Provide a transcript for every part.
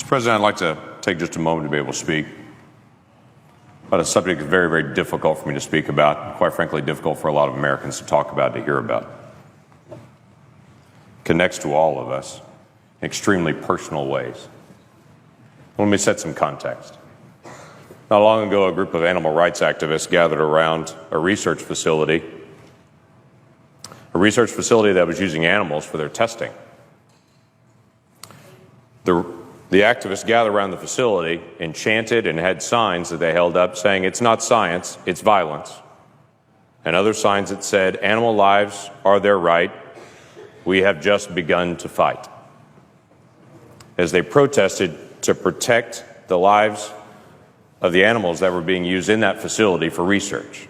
Mr. President, I'd like to take just a moment to be able to speak about a subject that's very, very difficult for me to speak about, and quite frankly, difficult for a lot of Americans to talk about, to hear about. It connects to all of us in extremely personal ways. Let me set some context. Not long ago, a group of animal rights activists gathered around a research facility that was using animals for their testing. The activists gathered around the facility and chanted and had signs that they held up saying, "It's not science, it's violence." And other signs that said, "Animal lives are their right. We have just begun to fight." As they protested to protect the lives of the animals that were being used in that facility for research.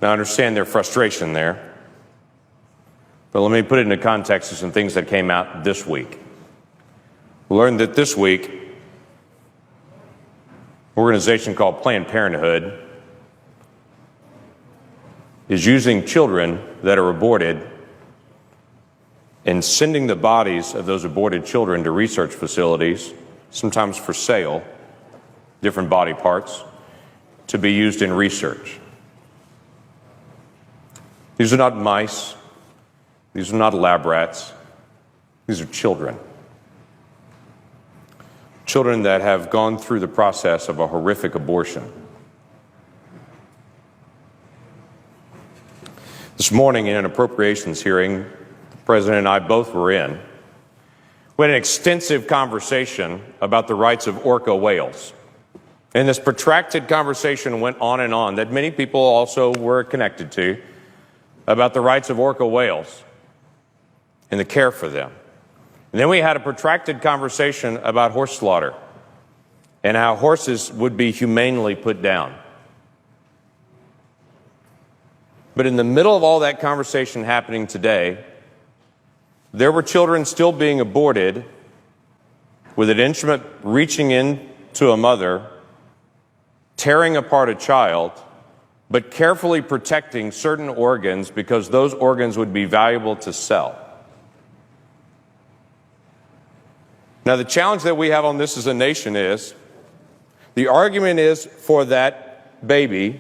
Now, I understand their frustration there, but let me put it into context of some things that came out this week. We learned that this week, an organization called Planned Parenthood is using children that are aborted and sending the bodies of those aborted children to research facilities, sometimes for sale, different body parts, to be used in research. These are not mice. These are not lab rats. These are children. Children that have gone through the process of a horrific abortion. This morning in an appropriations hearing, the President and I both were in, we had an extensive conversation about the rights of orca whales. And this protracted conversation went on and on that many people also were connected to about the rights of orca whales and the care for them. And then we had a protracted conversation about horse slaughter and how horses would be humanely put down. But in the middle of all that conversation happening today, there were children still being aborted with an instrument reaching into a mother, tearing apart a child, but carefully protecting certain organs because those organs would be valuable to sell. Now, the challenge that we have on this as a nation is, the argument is for that baby,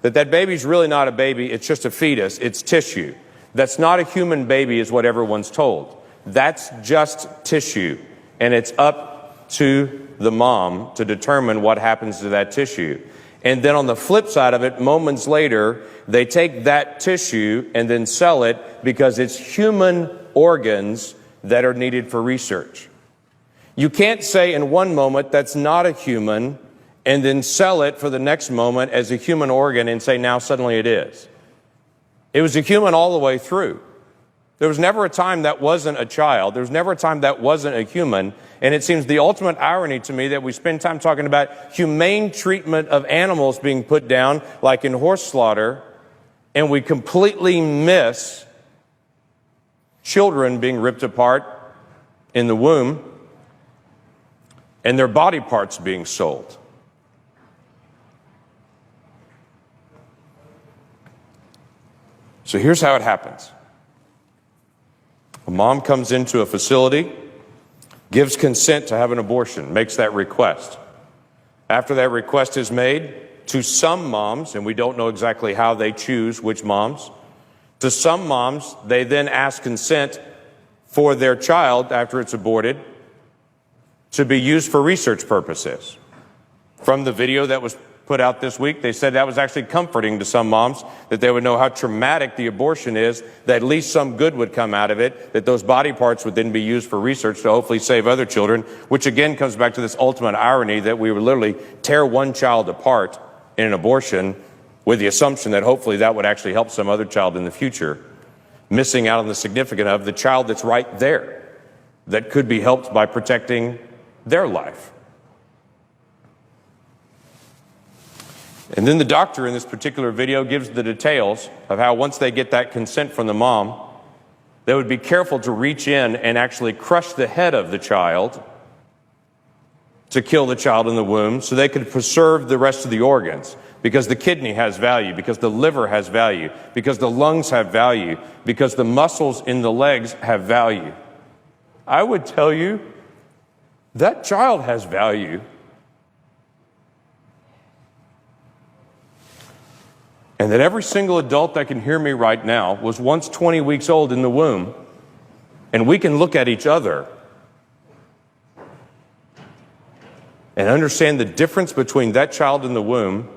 that baby's really not a baby, it's just a fetus, it's tissue. That's not a human baby is what everyone's told. That's just tissue, and it's up to the mom to determine what happens to that tissue. And then on the flip side of it, moments later, they take that tissue and then sell it because it's human organs that are needed for research. You can't say in one moment that's not a human and then sell it for the next moment as a human organ and say now suddenly it is. It was a human all the way through. There was never a time that wasn't a child. There was never a time that wasn't a human. And it seems the ultimate irony to me that we spend time talking about humane treatment of animals being put down, like in horse slaughter, and we completely miss children being ripped apart in the womb and their body parts being sold. So here's how it happens. A mom comes into a facility, gives consent to have an abortion, makes that request. After that request is made, to some moms, and we don't know exactly how they choose which moms, to some moms, they then ask consent for their child after it's aborted to be used for research purposes. From the video that was put out this week, they said that was actually comforting to some moms, that they would know how traumatic the abortion is, that at least some good would come out of it, that those body parts would then be used for research to hopefully save other children, which again comes back to this ultimate irony that we would literally tear one child apart in an abortion with the assumption that hopefully that would actually help some other child in the future, missing out on the significance of the child that's right there that could be helped by protecting their life. And then the doctor in this particular video gives the details of how once they get that consent from the mom, they would be careful to reach in and actually crush the head of the child to kill the child in the womb so they could preserve the rest of the organs, because the kidney has value, because the liver has value, because the lungs have value, because the muscles in the legs have value. I would tell you That child has value. And that every single adult that can hear me right now was once 20 weeks old in the womb, and we can look at each other and understand the difference between that child in the womb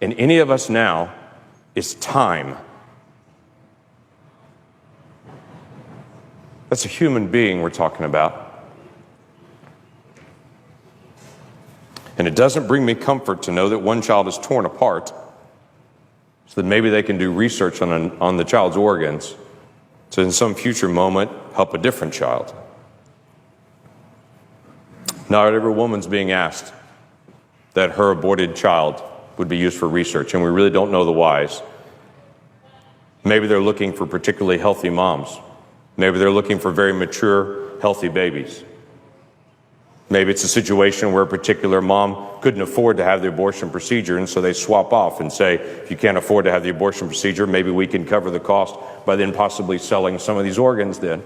and any of us now is time. That's a human being we're talking about. And it doesn't bring me comfort to know that one child is torn apart, so that maybe they can do research on the child's organs to in some future moment help a different child. Not every woman's being asked that her aborted child would be used for research, and we really don't know the whys. Maybe they're looking for particularly healthy moms. Maybe they're looking for very mature, healthy babies. Maybe it's a situation where a particular mom couldn't afford to have the abortion procedure, and so they swap off and say, if you can't afford to have the abortion procedure, maybe we can cover the cost by then possibly selling some of these organs then.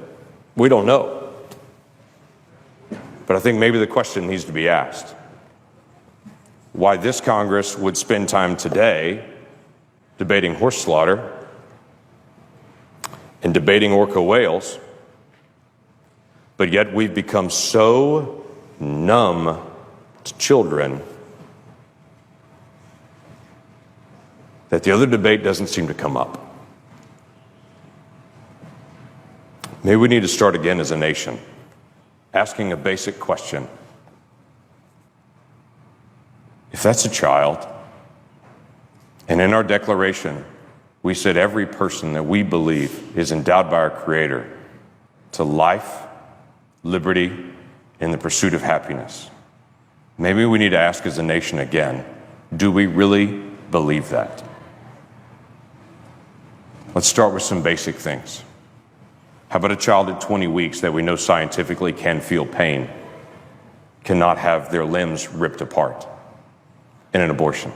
We don't know. But I think maybe the question needs to be asked. Why this Congress would spend time today debating horse slaughter and debating orca whales, but yet we've become so numb to children that the other debate doesn't seem to come up. Maybe we need to start again as a nation, asking a basic question. If that's a child, and in our declaration, we said every person that we believe is endowed by our Creator to life, liberty, and the pursuit of happiness. Maybe we need to ask as a nation again, do we really believe that? Let's start with some basic things. How about a child at 20 weeks that we know scientifically can feel pain, cannot have their limbs ripped apart in an abortion?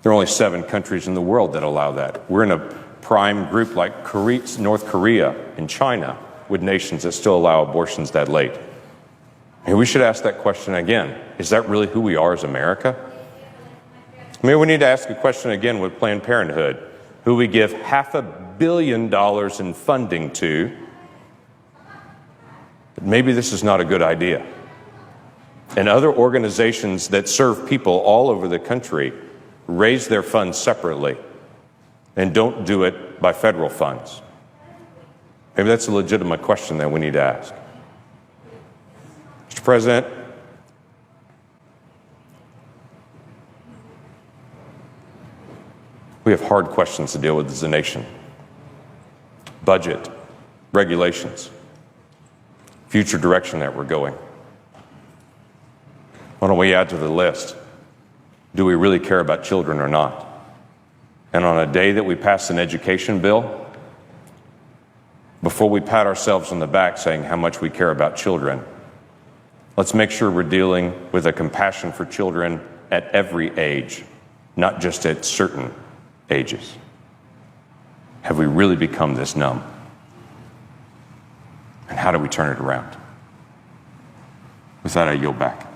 There are only 7 countries in the world that allow that. We're in a prime group like North Korea and China with nations that still allow abortions that late. And we should ask that question again. Is that really who we are as America? Maybe we need to ask a question again with Planned Parenthood, who we give $500 million in funding to. But maybe this is not a good idea. And other organizations that serve people all over the country raise their funds separately and don't do it by federal funds. Maybe that's a legitimate question that we need to ask. Mr. President, we have hard questions to deal with as a nation. Budget, regulations, future direction that we're going. Why don't we add to the list? Do we really care about children or not? And on a day that we pass an education bill, before we pat ourselves on the back saying how much we care about children, let's make sure we're dealing with a compassion for children at every age, not just at certain ages. Have we really become this numb? And how do we turn it around? With that, I yield back.